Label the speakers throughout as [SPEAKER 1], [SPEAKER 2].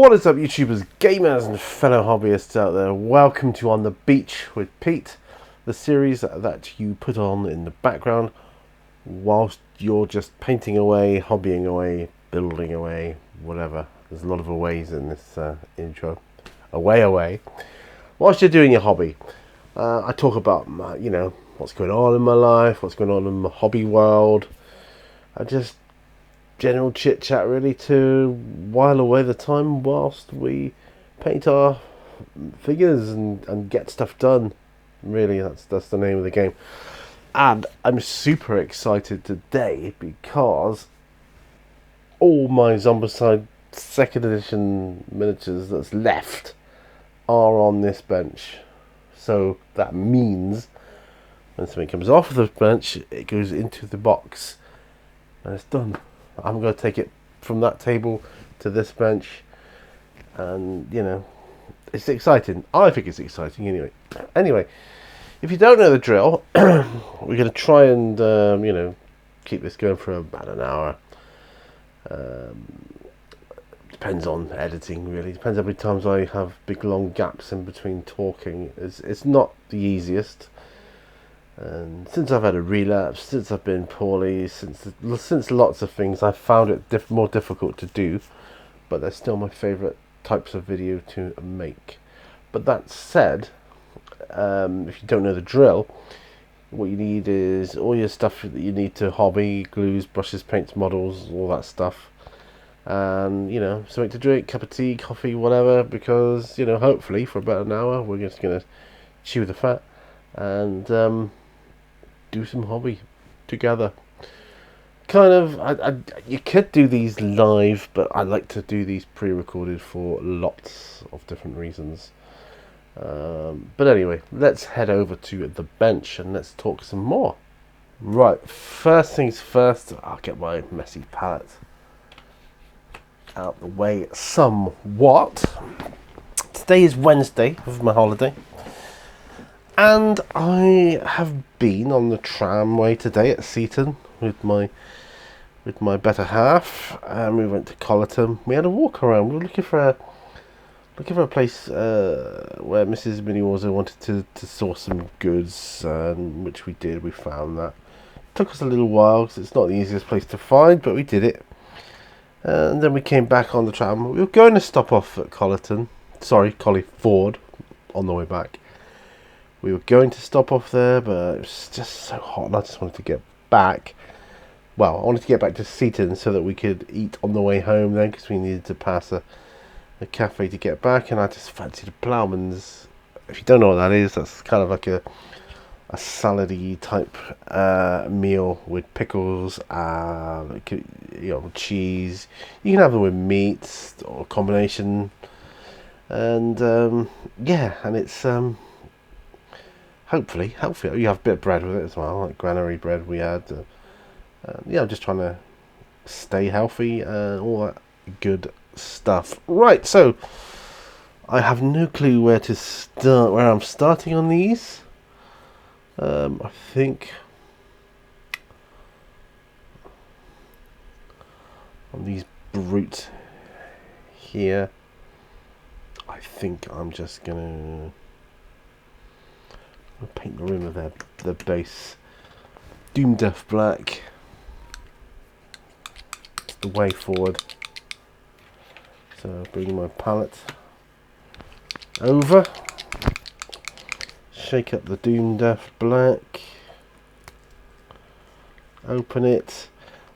[SPEAKER 1] What is up, YouTubers, gamers, and fellow hobbyists out there? Welcome to On the Beach with Pete, the series that you put on in the background whilst you're just painting away, hobbying away, building away, whatever. There's a lot of aways in this intro. Away. Whilst you're doing your hobby, I talk about, what's going on in my life, what's going on in my hobby world. I just general chit chat really to while away the time whilst we paint our figures and get stuff done. Really, that's the name of the game. And I'm super excited today because all my Zombicide 2nd edition miniatures that's left are on this bench. So that means when something comes off of the bench, it goes into the box and it's done. I'm going to take it from that table to this bench, and it's exciting. I think it's exciting anyway. If you don't know the drill, we're going to try and keep this going for about an hour. Depends on editing, really. Depends how many times I have big long gaps in between talking. It's not the easiest. And since I've had a relapse, since I've been poorly, since lots of things, I've found it more difficult to do. But they're still my favourite types of video to make. But that said, if you don't know the drill, what you need is all your stuff that you need to hobby: glues, brushes, paints, models, all that stuff. And something to drink, cup of tea, coffee, whatever. Because hopefully for about an hour we're just gonna chew the fat and do some hobby together. You could do these live, but I like to do these pre-recorded for lots of different reasons. But anyway, let's head over to the bench and let's talk some more. Right, first things first, I'll get my messy palette out the way somewhat. Today is Wednesday of my holiday. And I have been on the tramway today at Seaton with my better half, and we went to Collerton. We had a walk around. We were looking for a place where Mrs. Miniwaza wanted to source some goods, which we did. We found that. It took us a little while because it's not the easiest place to find, but we did it. And then we came back on the tram. We were going to stop off at Collerton. Sorry, Collie Ford, on the way back. We were going to stop off there, but it was just so hot and I just wanted to get back. Well, I wanted to get back to Seaton so that we could eat on the way home then, because we needed to pass a cafe to get back, and I just fancied a Ploughman's. If you don't know what that is, that's kind of like a salad-y type meal with pickles, cheese. You can have them with meat or a combination. And and it's hopefully you have a bit of bread with it as well, like granary bread we had. I'm just trying to stay healthy, all that good stuff. Right, so I have no clue where I'm starting on these. I think on these brutes here, I think I'm just gonna paint the rim of their base Doom Death Black. It's the way forward. So bring my palette over, shake up the Doom Death Black, open it.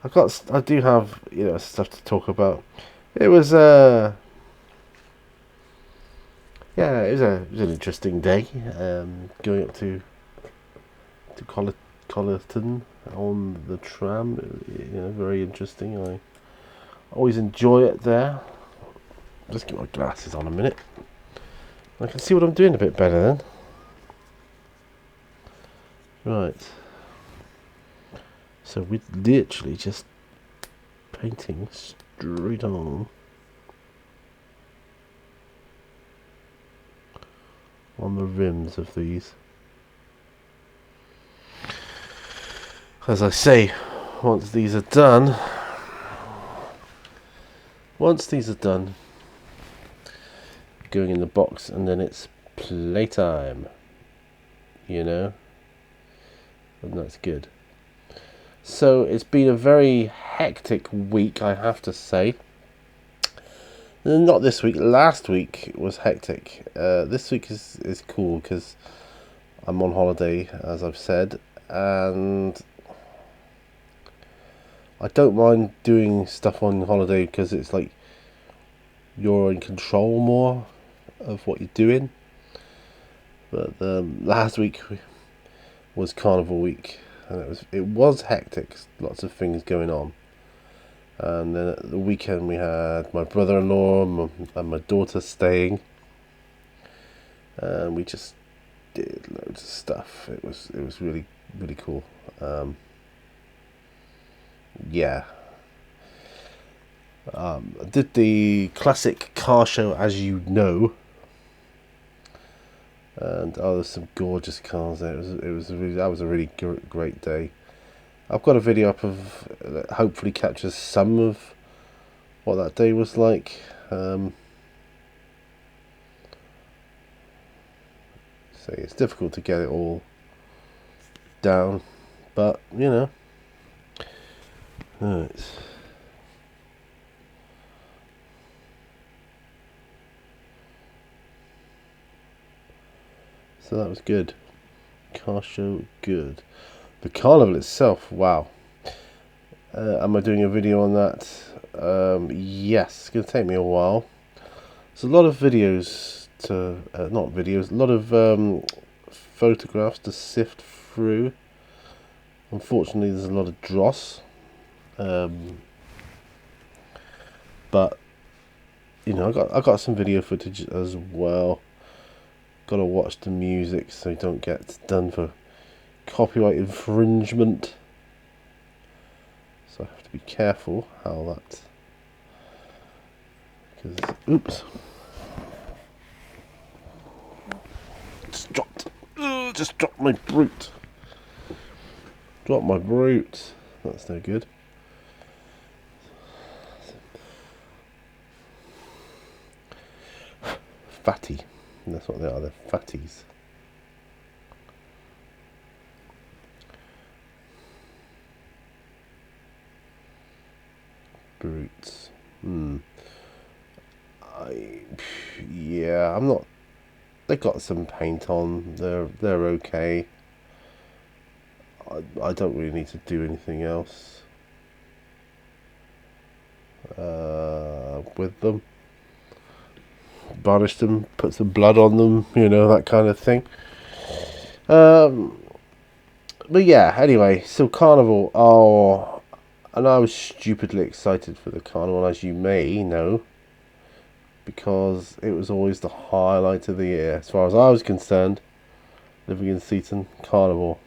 [SPEAKER 1] I do have stuff to talk about. It was it was an interesting day, going up to Collerton on the tram. Very interesting. I always enjoy it there. Just get my glasses on a minute. I can see what I'm doing a bit better then. Right. So we're literally just painting straight on the rims of these. As I say, once these are done, going in the box, and then it's playtime. You know, and that's good. So it's been a very hectic week, I have to say. Not this week. Last week was hectic. This week is cool because I'm on holiday, as I've said, and I don't mind doing stuff on holiday because it's like you're in control more of what you're doing. But last week was Carnival week, and it was hectic. Lots of things going on. And then at the weekend we had my brother-in-law and my daughter staying, and we just did loads of stuff. It was really cool. Yeah. I did the classic car show, as you know, and there's some gorgeous cars there. That was a really great day. I've got a video up of that hopefully captures some of what that day was like. So it's difficult to get it all down, but you know. Right. So that was good. Car show, good. The carnival itself, wow. Am I doing a video on that? Yes, it's going to take me a while. There's a lot of videos to, not videos, a lot of photographs to sift through. Unfortunately, there's a lot of dross. But you know, I got some video footage as well. Got to watch the music so you don't get done for copyright infringement. So I have to be careful how that. Because oops, just dropped my brute. Dropped my brute. That's no good. Fatty. That's what they are. They're fatties. Brutes. Yeah, I'm not. They got some paint on. They're okay. I don't really need to do anything else with them. Varnish them, put some blood on them, you know, that kind of thing. But yeah, anyway, so Carnival. Oh, and I was stupidly excited for the Carnival, as you may know, because it was always the highlight of the year, as far as I was concerned. Living in Seaton, Carnival.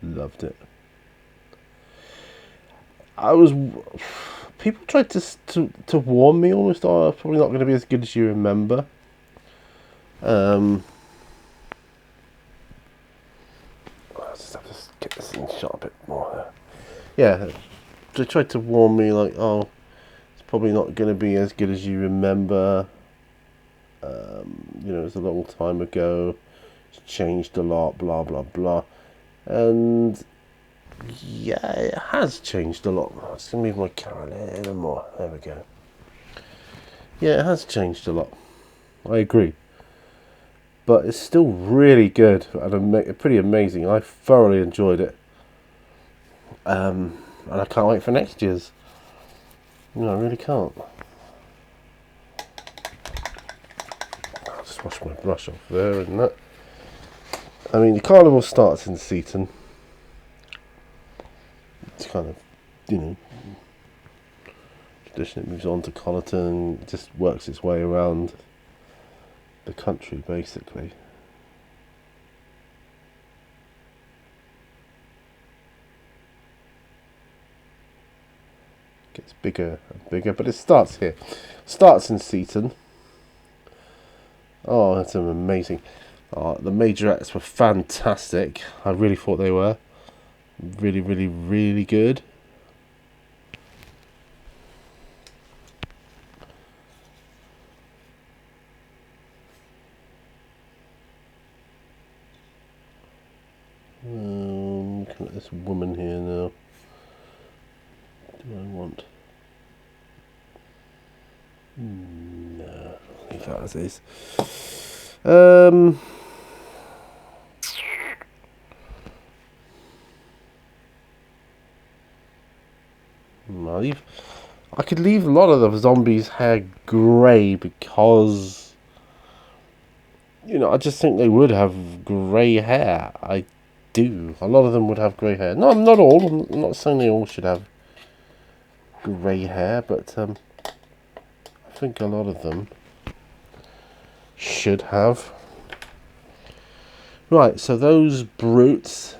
[SPEAKER 1] Loved it. People tried to warn me almost. Oh, it's probably not going to be as good as you remember. I just have to get this thing shot a bit more. Yeah, they tried to warn me like, oh, it's probably not going to be as good as you remember. You know, it was a long time ago. It's changed a lot. Blah blah blah. And yeah, it has changed a lot. I'm just going to move my camera a little more. There we go. Yeah, it has changed a lot. I agree. But it's still really good and pretty amazing. I thoroughly enjoyed it. And I can't wait for next year's. No, I really can't. I'll just wash my brush off there and that. I mean, the carnival starts in Seaton. It's kind of, you know, tradition. It moves on to Connaughton, just works its way around the country, basically. Gets bigger and bigger, but it starts here. Starts in Seaton. Oh, that's amazing. The majorettes were fantastic. I really thought they were. Really, really, really good. Looking at this woman here now. Do I want? No, leave that as is. I could leave a lot of the zombies' hair grey because, I just think they would have grey hair. I do. A lot of them would have grey hair. No, not all. I'm not saying they all should have grey hair, but I think a lot of them should have. Right, so those brutes,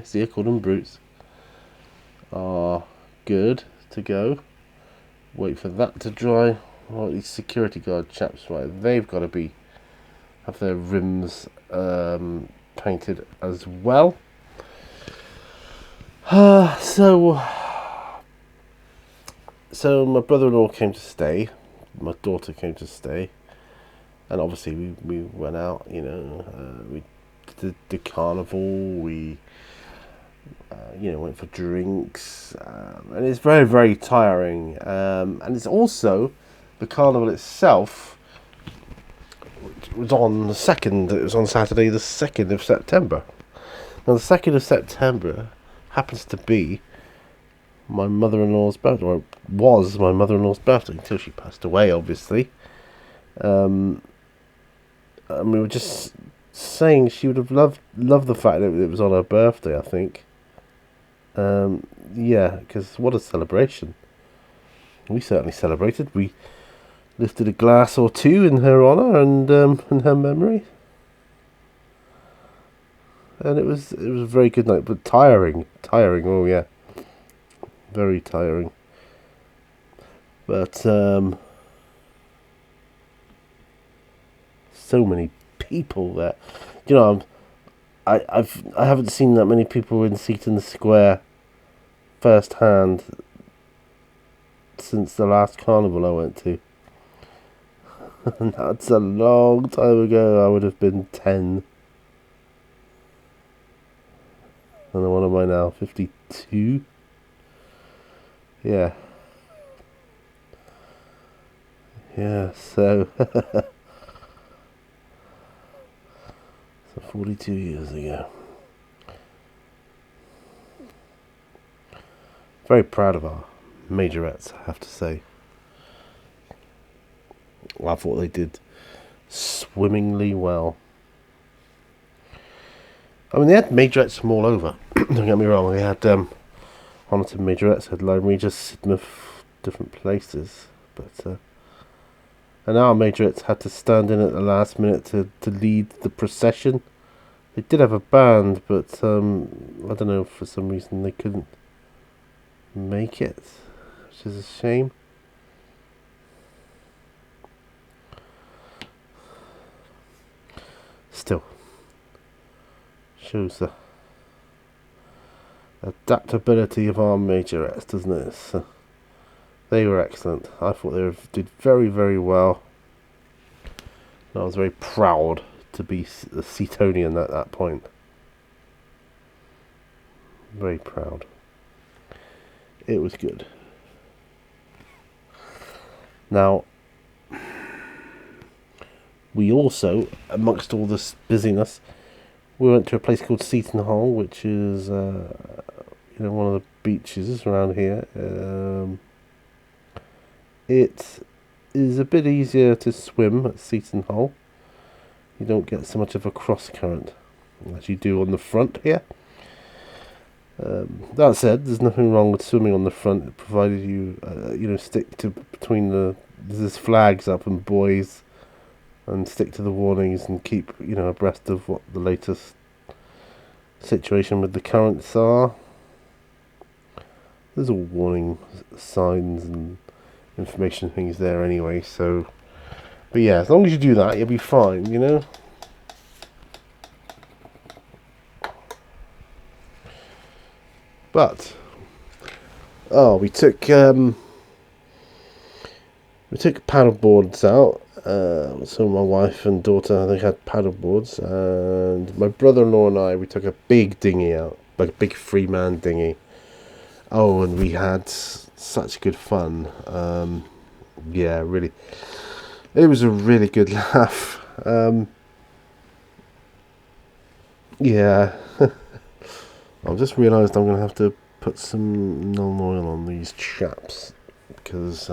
[SPEAKER 1] see, I call them brutes, are good to go. Wait for that to dry. Right, these security guard chaps, right, they've got to have their rims painted as well. So my brother-in-law came to stay, my daughter came to stay, and obviously we went out, we did the carnival, we went for drinks, and it's very, very tiring, and it's also the carnival itself, which was on the 2nd, it was on Saturday the 2nd of September. Now the 2nd of September happens to be my mother-in-law's birthday, or it was my mother-in-law's birthday until she passed away, obviously. And we were just saying she would have loved the fact that it was on her birthday, I think. Because what a celebration. We certainly celebrated. We lifted a glass or two in her honour and in her memory. And it was a very good night, but tiring, oh yeah. Very tiring. But so many people there. I haven't seen that many people in Seaton Square firsthand since the last carnival I went to. And that's a long time ago. I would have been 10. And what am I now? 52? Yeah. Yeah, so 42 years ago. Very proud of our majorettes, I have to say. I thought they did swimmingly well. I mean, they had majorettes from all over. Don't get me wrong. They had Honiton majorettes, had Lyme Regis, Sidmouth, different places. But and our majorettes had to stand in at the last minute to lead the procession. They did have a band, but I don't know, for some reason they couldn't make it, which is a shame. Still shows the adaptability of our majorettes, doesn't it? So they were excellent. I thought they did very, very well. And I was very proud to be a Seatonian at that point. Very proud. It was good. Now, we also, amongst all this busyness, we went to a place called Seaton Hall, which is one of the beaches around here. It is a bit easier to swim at Seaton Hall. You don't get so much of a cross current as you do on the front here. That said, there's nothing wrong with swimming on the front, provided you stick to there's flags up and buoys, and stick to the warnings and keep abreast of what the latest situation with the currents are. There's all warning signs and information things there anyway, so but yeah, as long as you do that, you'll be fine, But we took took paddle boards out. So my wife and daughter, they had paddle boards, and my brother-in-law and I, we took a big dinghy out, like a big 3-man dinghy. Oh, and we had such good fun. Yeah, really, it was a really good laugh. Yeah, I've just realised I'm gonna have to put some non-oil on these chaps because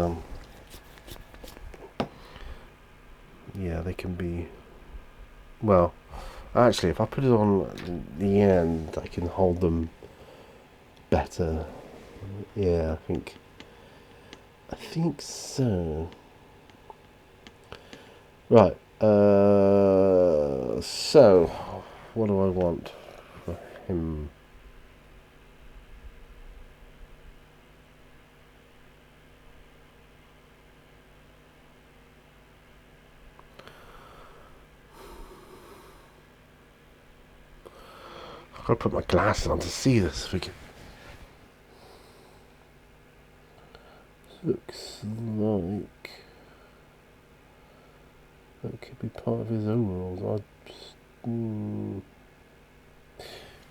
[SPEAKER 1] yeah, they can be, well, actually if I put it on the end I can hold them better. Yeah, I think so. Right, so what do I want for him? I've got to put my glasses on to see this figure. Looks like that could be part of his overalls.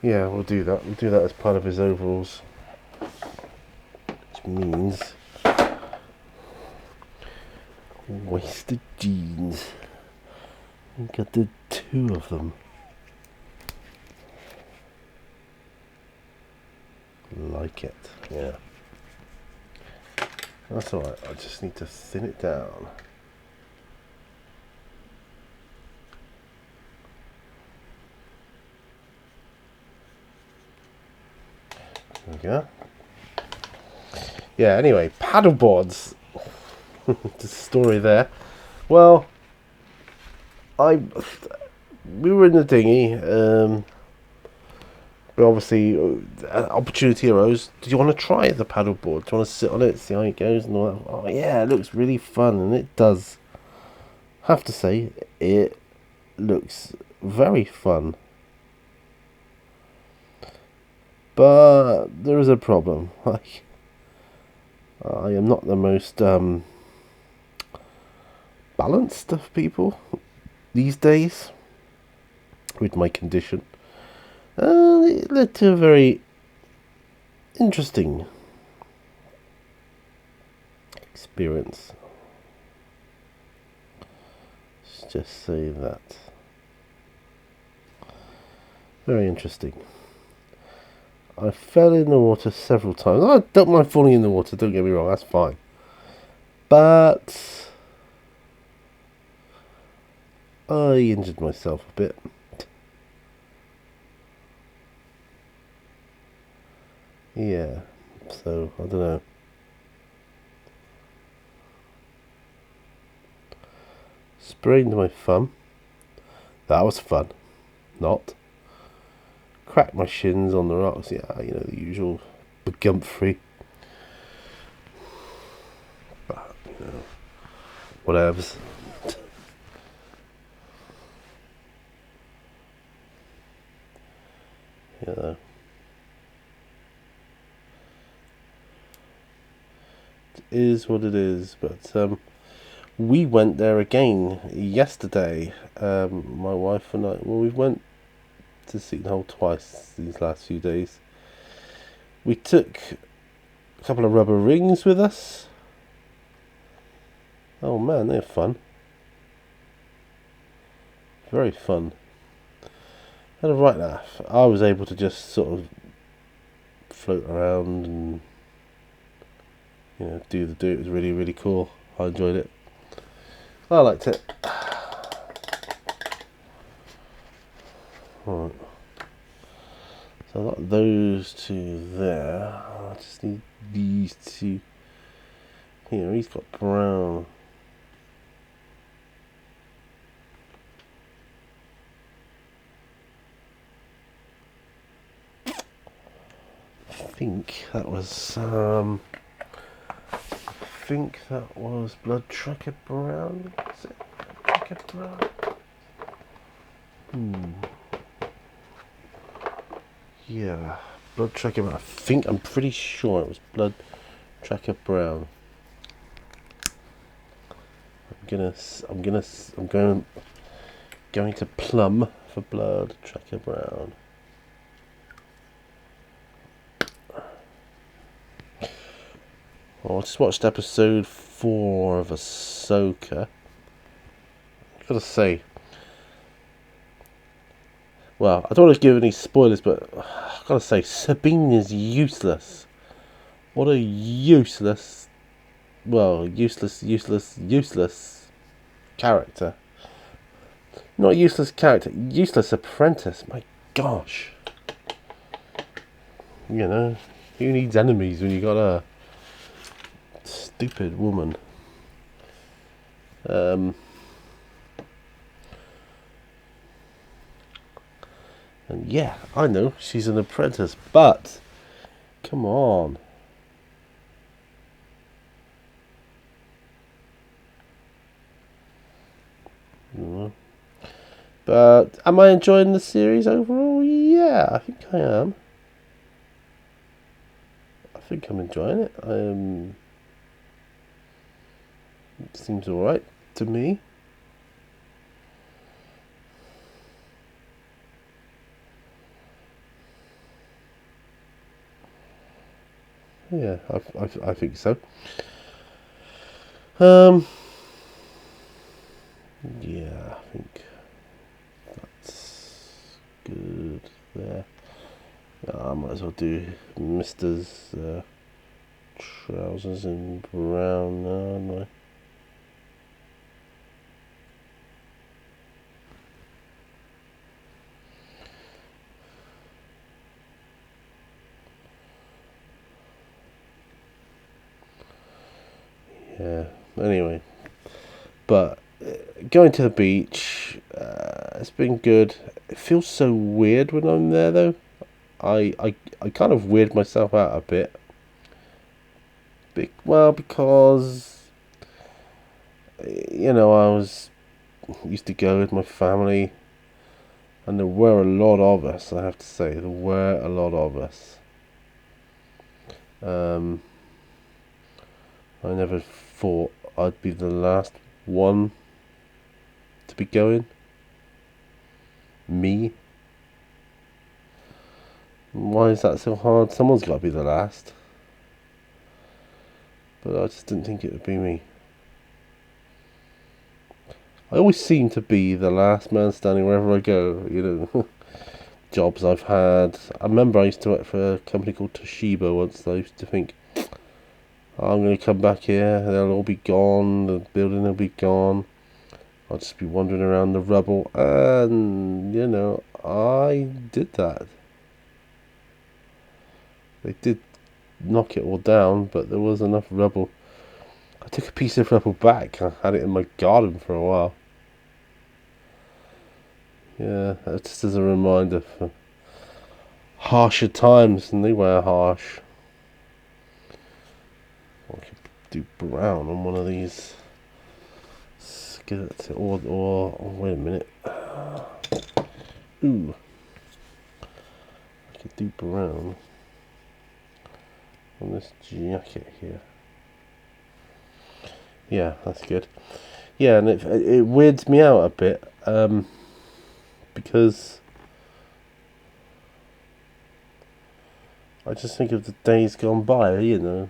[SPEAKER 1] Yeah, we'll do that. We'll do that as part of his overalls. Which means wasted jeans. I think I did 2 of them. Like it, yeah. That's alright, I just need to thin it down. There we go. Yeah, anyway, paddleboards. The story there. Well, we were in the dinghy. But obviously, opportunity arose. Did you want to try the paddleboard? Do you want to sit on it, see how it goes, and all that? Oh yeah, it looks really fun, and it does. Have to say, it looks very fun. But there is a problem. Like, I am not the most balanced of people these days with my condition. It led to a very interesting experience. Let's just say that. Very interesting. I fell in the water several times. I don't mind falling in the water, don't get me wrong, that's fine. But I injured myself a bit. Yeah, so I don't know. Sprained my thumb. That was fun. Not. Cracked my shins on the rocks. Yeah, you know, the usual Gumphrey. But, you know, whatevs. You know. It is what it is, but we went there again yesterday. My wife and I, well, we went to Seton Hall twice these last few days. We took a couple of rubber rings with us. Oh man, they're fun. Very fun. Had a right laugh. I was able to just sort of float around and, you know, do. It was really, really cool. I enjoyed it. I liked it. Right. So I got those 2 there. I just need these 2 here. He's got brown. I think that was Blood Tracker Brown. Is it Tracker Brown? Yeah, Blood Tracker Brown. I'm pretty sure it was Blood Tracker Brown. going to plumb for blood. Tracker Brown. Well, I just watched episode 4 of Ahsoka. I've got to say, well, I don't want to give any spoilers, but I've got to say, Sabine is useless. What a useless character. Not useless character, useless apprentice. My gosh. You know, who needs enemies when you got a stupid woman? And yeah, I know she's an apprentice, but come on. But am I enjoying the series overall? Yeah, I think I am. I think I'm enjoying it. It seems alright to me. Yeah, I think so. Yeah, I think that's good there. I might as well do Mister's trousers in brown now, haven't I? Yeah. Anyway, but going to the beach, it's been good. It feels so weird when I'm there, though. I kind of weird myself out a bit. Well, because I used to go with my family, and there were a lot of us. I have to say, there were a lot of us. I never thought I'd be the last one to be going. Me. Why is that so hard? Someone's got to be the last. But I just didn't think it would be me. I always seem to be the last man standing wherever I go, you know. Jobs I've had. I remember I used to work for a company called Toshiba once. I used to think, I'm going to come back here, they'll all be gone, the building will be gone. I'll just be wandering around the rubble. And, I did that. They did knock it all down, but there was enough rubble. I took a piece of rubble back. I had it in my garden for a while. Yeah, just as a reminder for harsher times, and they were harsh. I could do brown on one of these skirts, or wait a minute. Ooh, I could do brown on this jacket here. Yeah, that's good. Yeah, and it weirds me out a bit, because I just think of the days gone by,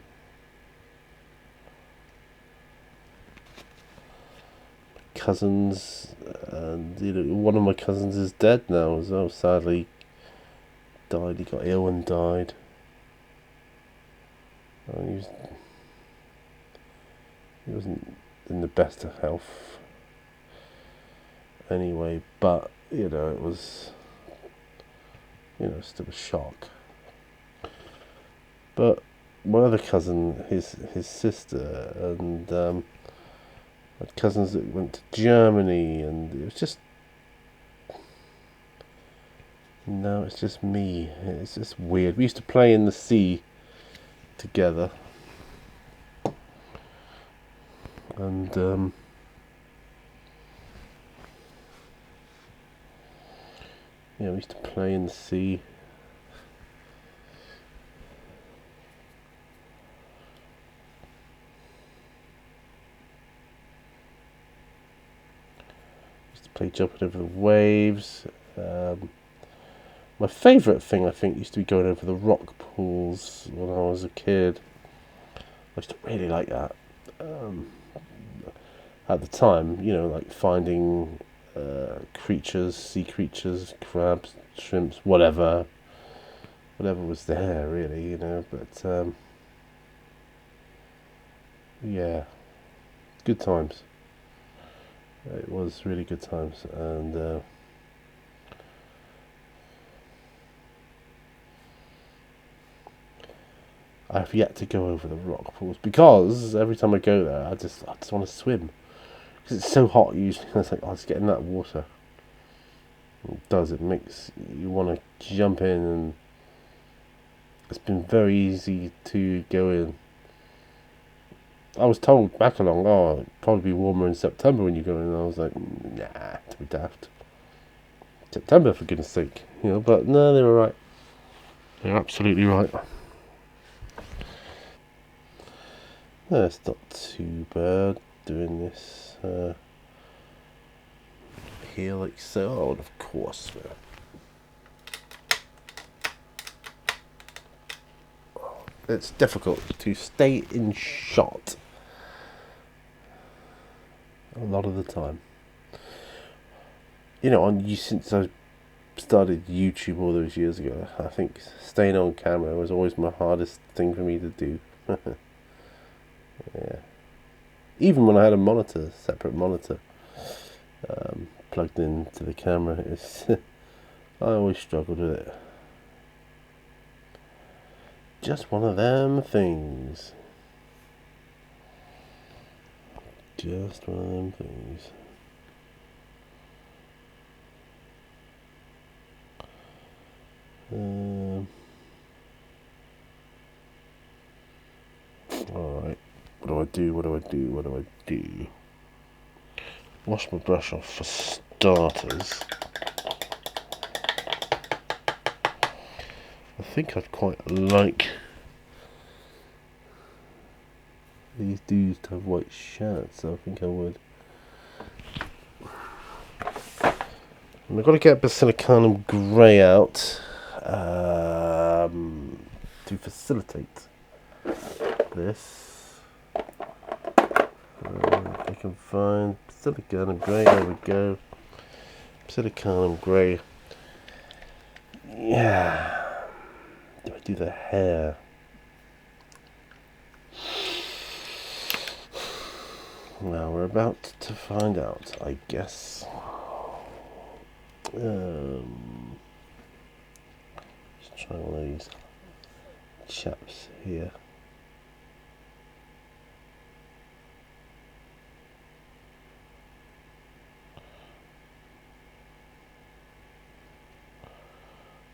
[SPEAKER 1] cousins, and one of my cousins is dead now as well. Sadly, died. He got ill and died. He wasn't in the best of health. Anyway, but it was, still a shock. But my other cousin, his sister, and had cousins that went to Germany, and it was just, no, it's just me. It's just weird. We used to play in the sea together, and we used to play in the sea. play jumping over the waves. My favourite thing, I think, used to be going over the rock pools when I was a kid. I used to really like that. At the time, like finding creatures, sea creatures, crabs, shrimps, whatever was there, really, But yeah, good times. It was really good times, and I've yet to go over the rock pools because every time I go there, I just want to swim because it's so hot. Usually, it's like, let's get in that water. It does. It makes you want to jump in, and it's been very easy to go in. I was told back along, it'd probably be warmer in September when you go in. And I was like, nah, to be daft. September, for goodness sake, But no, they were right. They're absolutely right. No, it's not too bad doing this here like so. Oh, and of course. It's difficult to stay in shot a lot of the time. Since I started YouTube all those years ago, I think staying on camera was always my hardest thing for me to do. Yeah. Even when I had a separate monitor, plugged into the camera, I always struggled with it. Just one of them things. Just one of them things. Alright. What do I do? Wash my brush off for starters. I think I'd quite like these dudes to have white shirts, so I think I would. And I've got to get Basilicanum Grey out to facilitate this. If I can find Basilicanum Grey, there we go. Basilicanum Grey. Yeah. Do I do the hair? Well, we're about to find out, I guess. Let's try one of these chaps here.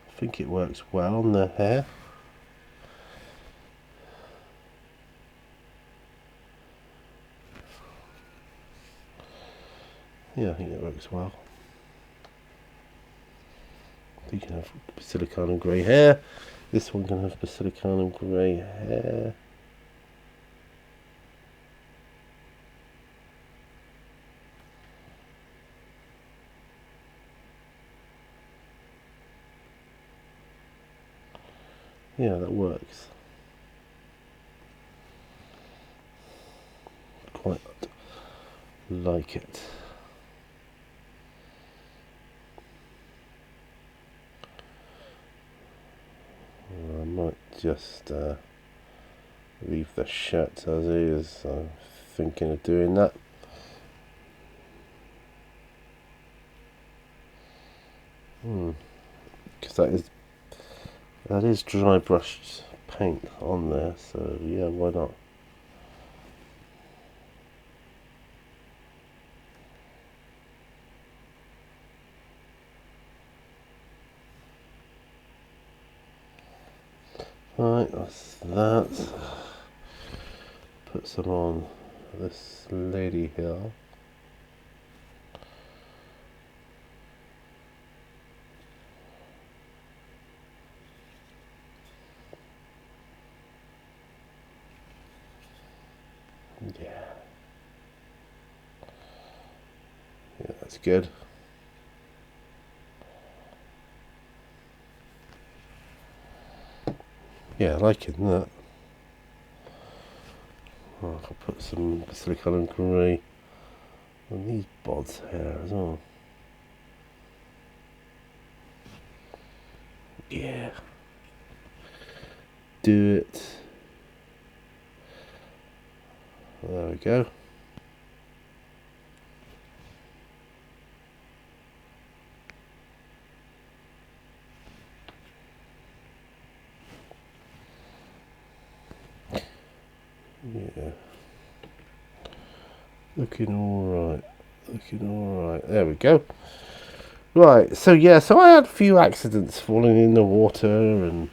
[SPEAKER 1] I think it works well on the hair. Yeah, I think it works well. You can have Basilicanum Grey hair. This one can have Basilicanum Grey hair. Yeah, that works. Quite like it. I might just leave the shirt as is. I'm thinking of doing that. Because that is dry brushed paint on there, so yeah, why not? Right, that's that. Put some on this lady here. Yeah, that's good. Yeah, liking that. Oh, I'll put some silicone grey on these bods here as well. Yeah. Do it. There we go. Yeah. Looking alright. Looking alright. There we go. Right, so yeah, so I had a few accidents falling in the water and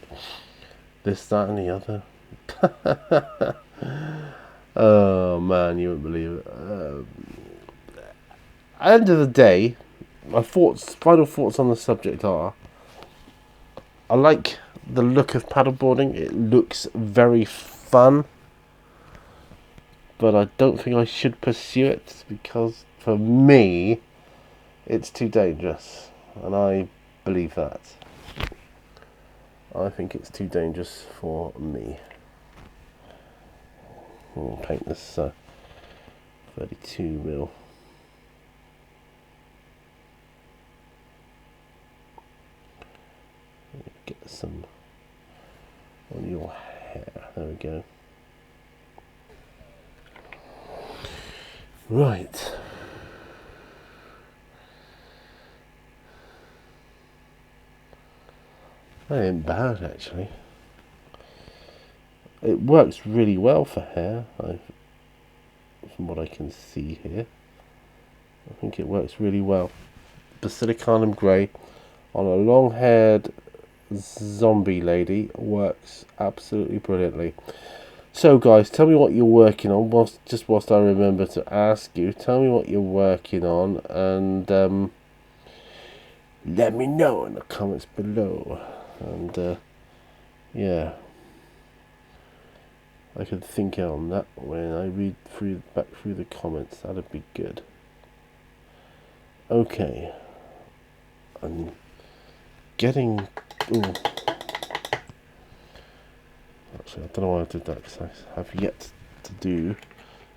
[SPEAKER 1] this, that and the other. Oh man, you wouldn't believe it. At the end of the day, my final thoughts on the subject are, I like the look of paddleboarding. It looks very fun, but I don't think I should pursue it because for me, it's too dangerous, and I believe that. I think it's too dangerous for me. I'll paint this 32mm. Get some on your hair. There we go. Right. That ain't bad actually. It works really well for hair, from what I can see here. I think it works really well. Basilicanum grey on a long-haired zombie lady works absolutely brilliantly. So guys, tell me what you're working on whilst I remember to ask you. Tell me what you're working on and let me know in the comments below. And yeah, I could think on that when I read back through the comments. That'd be good. Okay, I'm getting. Ooh. Actually, I don't know why I did that because I have yet to do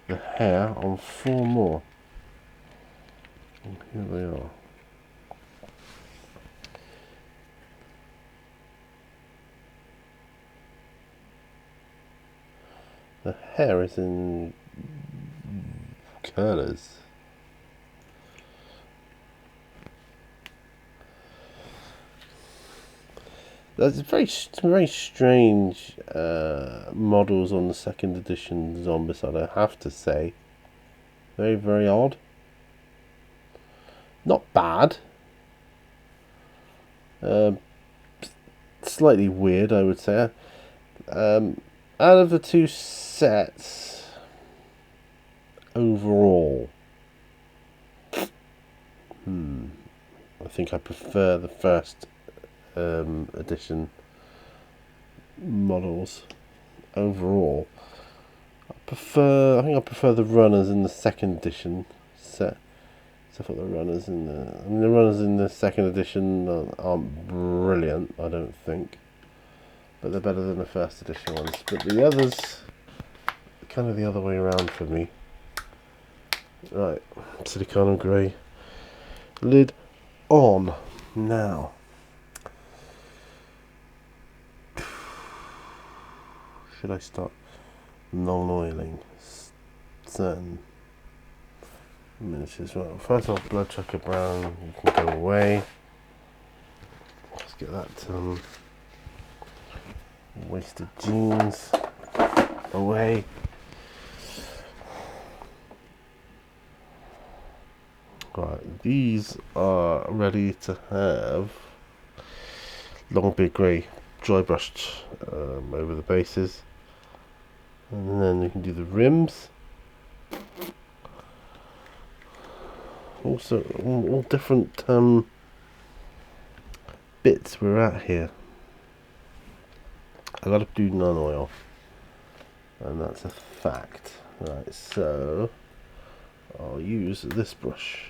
[SPEAKER 1] the hair on 4 more. And here they are. The hair is in curlers. There's very strange models on the second edition Zombicide, I have to say. Very, very odd. Not bad. Slightly weird, I would say. Out of the 2 sets, overall, I think I prefer the first edition models overall. I think I prefer the runners in the second edition set. So I thought the runners in the second edition aren't brilliant, I don't think, but they're better than the first edition ones. But the others, kind of the other way around for me. Right, silicone grey lid on now. Should I start non-oiling certain miniatures? Well, first off, bloodsucker brown, you can go away. Let's get that wasted jeans away. Right, these are ready to have Longbeard grey dry brushed over the bases, and then you can do the rims. Also, all different bits we're at here. I gotta do non-oil, and that's a fact. Right, so I'll use this brush.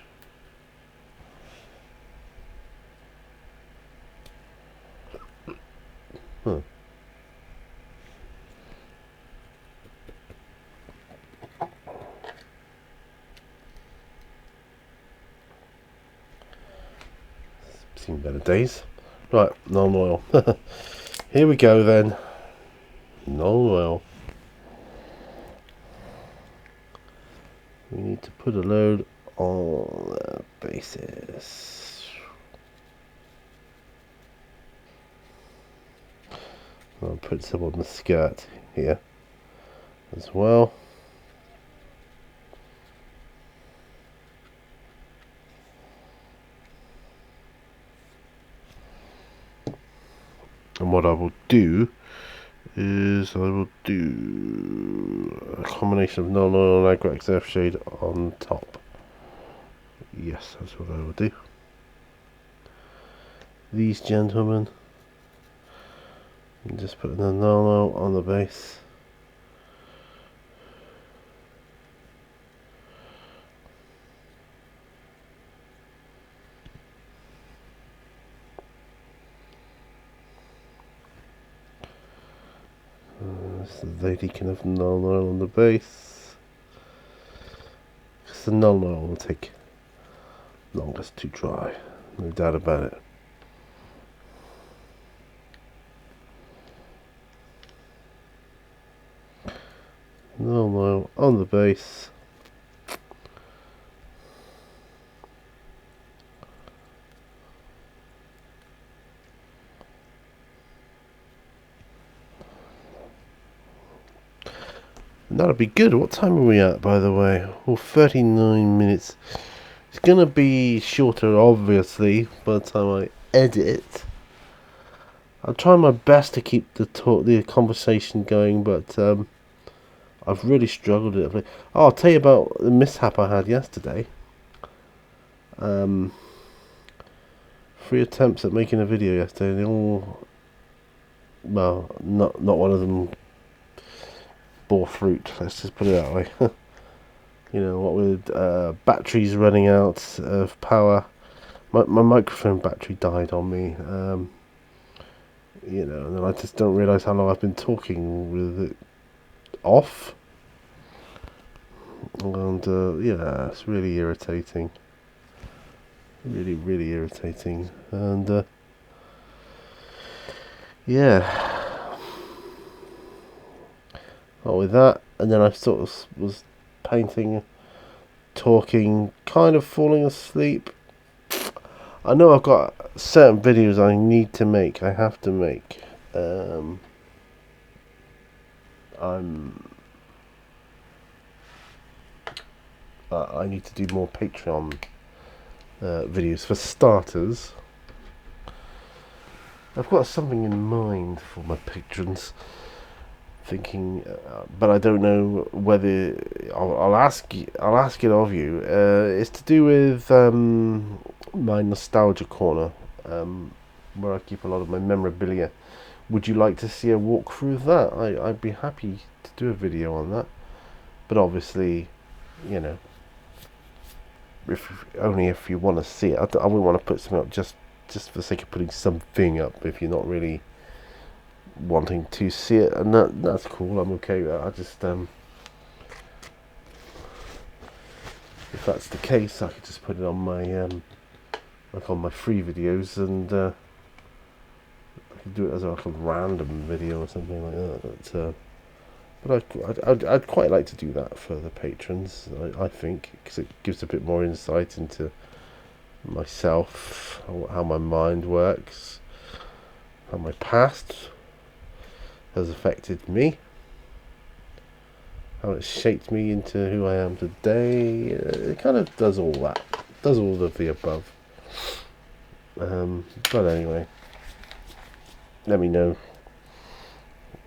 [SPEAKER 1] better days. Right, non-oil. Here we go then. Non-oil. We need to put a load on the bases. I'll put some on the skirt here as well. And what I will do is I will do a combination of non-oil and agro XF shade on top. Yes, that's what I will do. These gentlemen, and just put the non-oil on the base. So the lady can have non-oil on the base. Because the non-oil will take longest to dry, no doubt about it. Non-oil on the base. And that'll be good. What time are we at, by the way? Oh, 39 minutes. It's going to be shorter, obviously, by the time I edit. I'll try my best to keep the conversation going, but I've really struggled with it. Oh, I'll tell you about the mishap I had yesterday. 3 attempts at making a video yesterday, and they all, well, not one of them bore fruit, let's just put it that way. You know, what with batteries running out of power, my microphone battery died on me. You know, and then I just don't realise how long I've been talking with it off, and yeah, it's really irritating. Really irritating, and yeah. Oh, with that, and then I sort of was painting, talking, kind of falling asleep. I know I've got certain videos I need to make. I have to make. I need to do more Patreon videos for starters. I've got something in mind for my patrons. Thinking, but I don't know whether I'll ask it of you. It's to do with my nostalgia corner, where I keep a lot of my memorabilia. Would you like to see a walkthrough of that? I'd be happy to do a video on that, but obviously, you know, if you want to see it. I wouldn't want to put something up just for the sake of putting something up if you're not really wanting to see it, and that's cool. I'm okay with that. I just if that's the case, I could just put it on my like on my free videos, and I could do it as like a random video or something like that. But I'd quite like to do that for the patrons. I think, because it gives a bit more insight into myself, how my mind works, how my past has affected me, how it shaped me into who I am today. It kind of does all that, does all of the above. But anyway, let me know.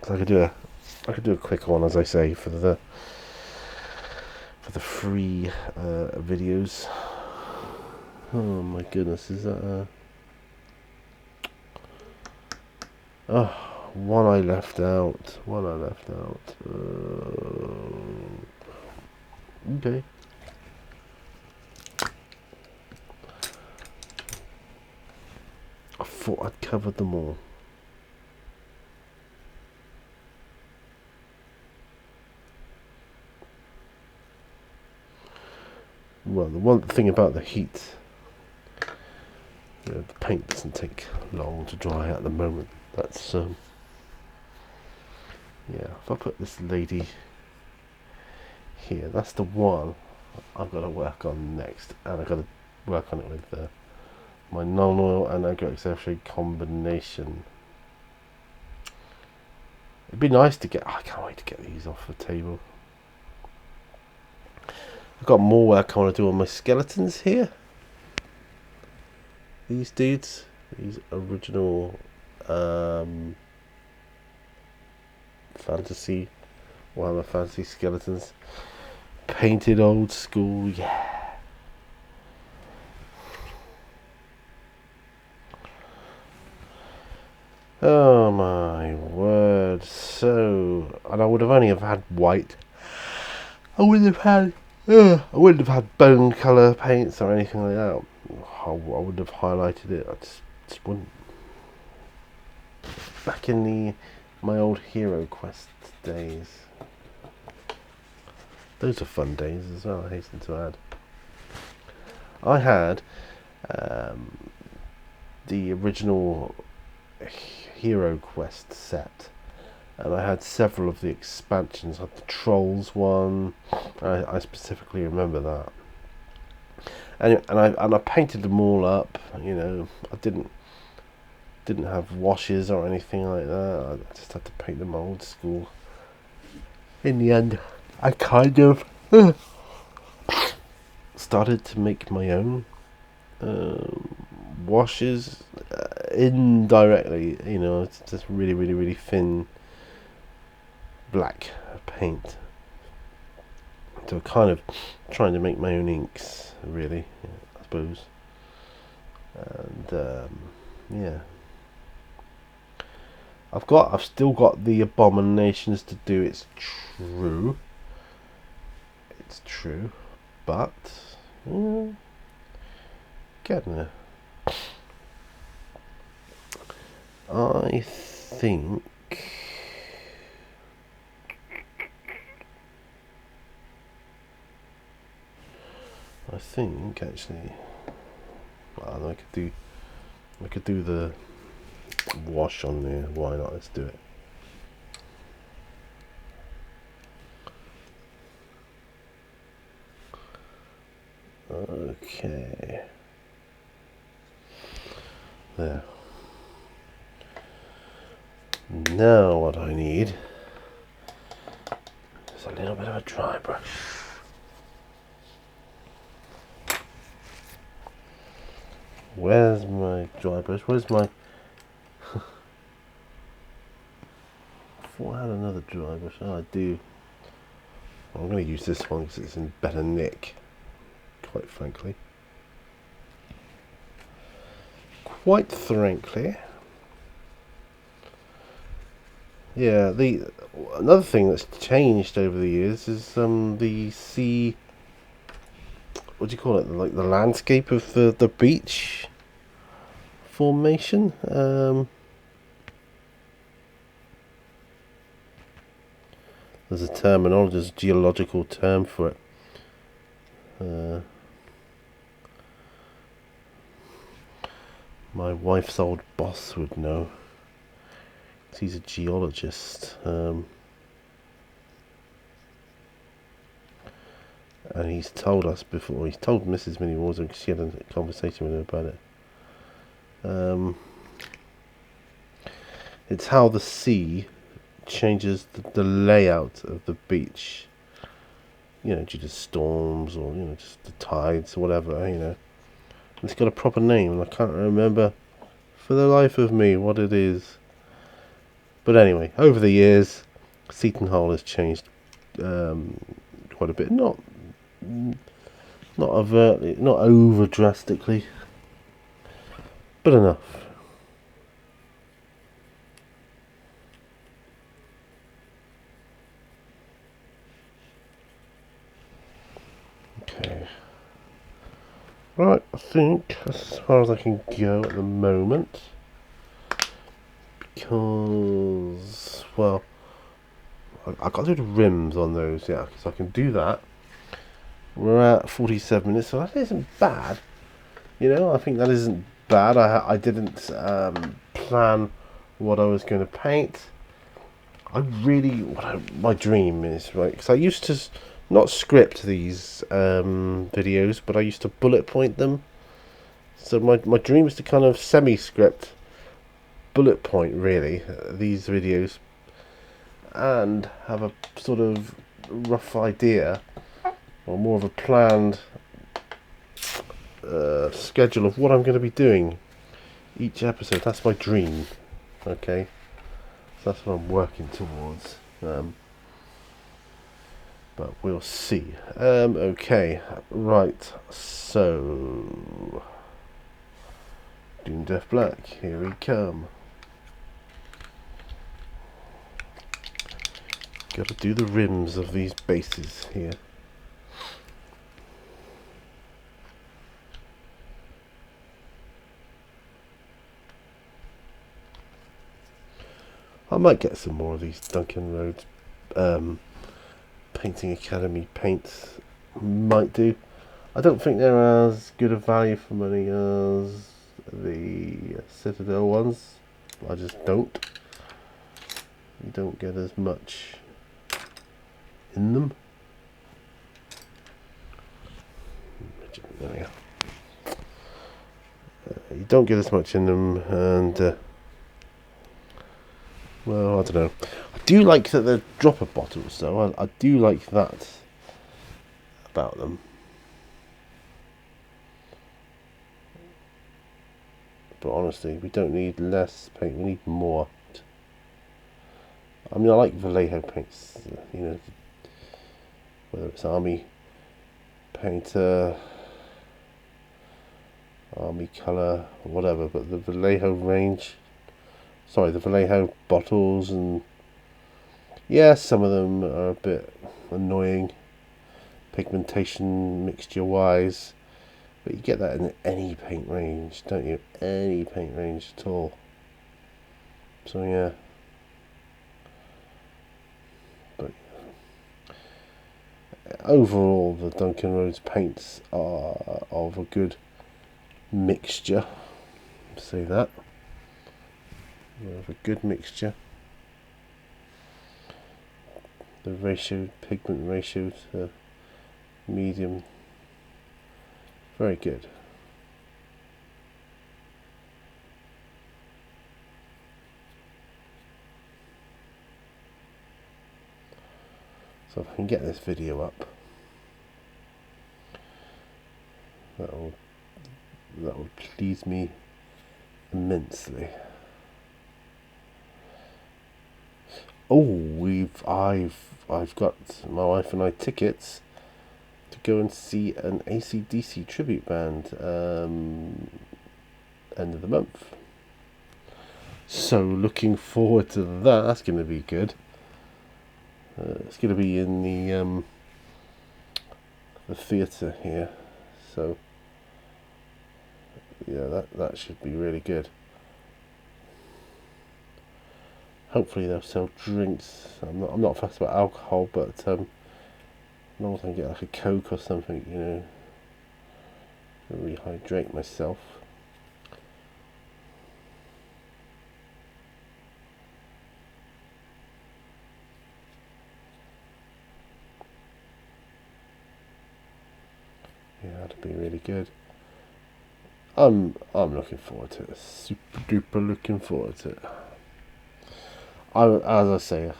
[SPEAKER 1] I could do a quick one, as I say, for the free videos. Oh my goodness, is that oh, one I left out. Okay. I thought I'd covered them all. Well, the one thing about the heat The paint doesn't take long to dry at the moment. That's yeah. If I put this lady here, that's the one I've got to work on next, and I've got to work on it with my non-oil and agro shade combination. It'd be nice to get. I can't wait to get these off the table. I've got more work I want to do on my skeletons here. These dudes, these original fantasy, Warhammer Fantasy skeletons, painted old school, yeah. Oh my word! So, and I would have only have had white. I wouldn't have had bone colour paints or anything like that. I would have highlighted it. I just wouldn't. Back in my old Hero Quest days. Those are fun days as well, I hasten to add. I had the original Hero Quest set, and I had several of the expansions. I had the Trolls one. I specifically remember that. And I painted them all up. You know, I didn't have washes or anything like that. I just had to paint them old school. In the end, I kind of started to make my own washes indirectly. You know, it's just really, really, really thin black paint. So kind of trying to make my own inks, really, I suppose. And yeah, I've still got the abominations to do. It's true, but getting there. I think. Actually, well, I could do the wash on there. Why not? Let's do it. Okay. There. Now what I need is a little bit of a dry brush. Where's my dry brush? Where's my... I thought I had another dry brush. Oh, I do. I'm going to use this one because it's in better nick, quite frankly. Yeah, another thing that's changed over the years is the sea... What do you call it? Like the landscape of the beach formation. There's a terminology, there's a geological term for it. My wife's old boss would know. He's a geologist. And he's told us before, he's told Mrs. Minnie Warden, because she had a conversation with her about it. It's how the sea changes the layout of the beach. You know, due to storms or, you know, just the tides or whatever, you know. It's got a proper name, and I can't remember for the life of me what it is. But anyway, over the years, Seton Hall has changed quite a bit. Not overtly, not over drastically, but enough. Okay. Right, I think that's as far as I can go at the moment. Because, well, I've got to do the rims on those, yeah, because I can do that. We're at 47 minutes, so that isn't bad. You know, I think that isn't bad. I didn't plan what I was going to paint. My dream is, right, because I used to not script these videos, but I used to bullet point them. So my dream is to kind of semi-script, bullet point really these videos, and have a sort of rough idea, or more of a planned schedule of what I'm going to be doing each episode. That's my dream. Okay, so that's what I'm working towards. But we'll see. Okay, right. So, Doom Death Black, here we come. Got to do the rims of these bases here. I might get some more of these Duncan Roads Painting Academy paints. Might do. I don't think they're as good a value for money as the Citadel ones. I just don't. You don't get as much in them. There we go. You don't get as much in them, and well, I don't know. I do like that they're dropper bottles, though. I do like that about them. But honestly, we don't need less paint. We need more. I mean, I like Vallejo paints. You know, whether it's Army Painter, Army Colour, or whatever. But the Vallejo range. Sorry, the Vallejo bottles, and yeah, some of them are a bit annoying pigmentation mixture wise, but you get that in any paint range, don't you? Any paint range at all. So yeah, but overall the Duncan Roads paints are of a good mixture, say that. Of a good mixture. The pigment ratio to medium, very good. So if I can get this video up, that will please me immensely. Oh, I've got my wife and I tickets to go and see an AC/DC tribute band end of the month. So looking forward to that. That's going to be good. It's going to be in the theatre here. So yeah, that should be really good. Hopefully they'll sell drinks. I'm not fussed about alcohol, but as long as I can get like a Coke or something, you know, to rehydrate myself. Yeah, that'd be really good. I'm looking forward to it. Super duper looking forward to it. As I say,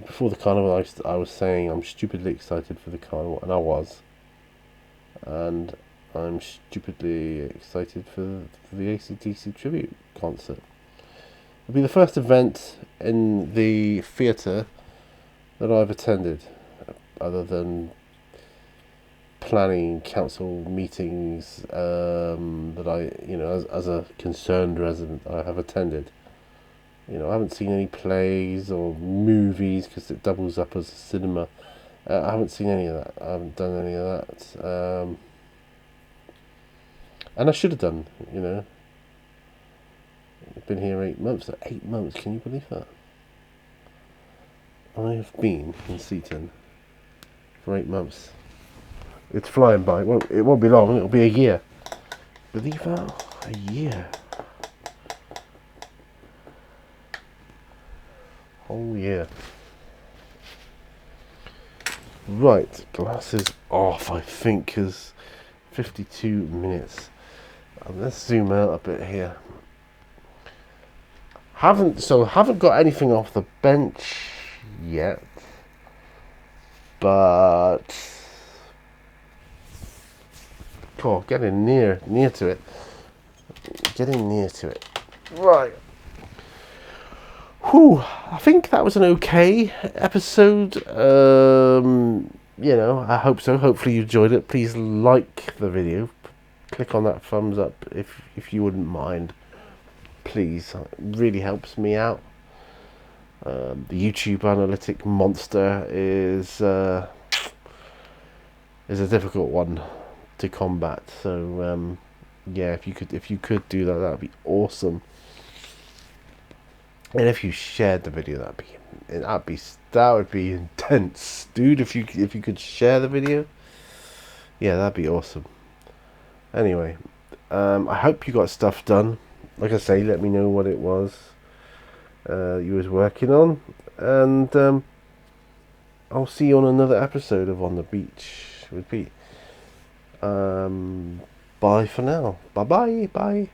[SPEAKER 1] before the carnival, I was saying I'm stupidly excited for the carnival, and I was. And I'm stupidly excited for the AC/DC tribute concert. It'll be the first event in the theatre that I've attended, other than planning council meetings that I, you know, as a concerned resident, I have attended. You know, I haven't seen any plays or movies because it doubles up as a cinema. I haven't seen any of that. I haven't done any of that. And I should have done, you know. I've been here 8 months. 8 months, can you believe that? I have been in Seaton for 8 months. It's flying by. It won't be long. It'll be a year. Believe that? a year. Whole year. Right, glasses off, I think, because 52 minutes. Let's zoom out a bit here. Haven't got anything off the bench yet, but getting near to it. Getting near to it. Right. Whew, I think that was an okay episode. I hope so. Hopefully you enjoyed it. Please like the video. Click on that thumbs up if you wouldn't mind. Please, it really helps me out. The YouTube analytic monster is a difficult one to combat. So yeah, if you could do that, that'd be awesome. And if you shared the video, that would be intense, dude. If you could share the video, yeah, that'd be awesome. Anyway, I hope you got stuff done. Like I say, let me know what it was you was working on, and I'll see you on another episode of On the Beach with Pete. Bye for now. Bye.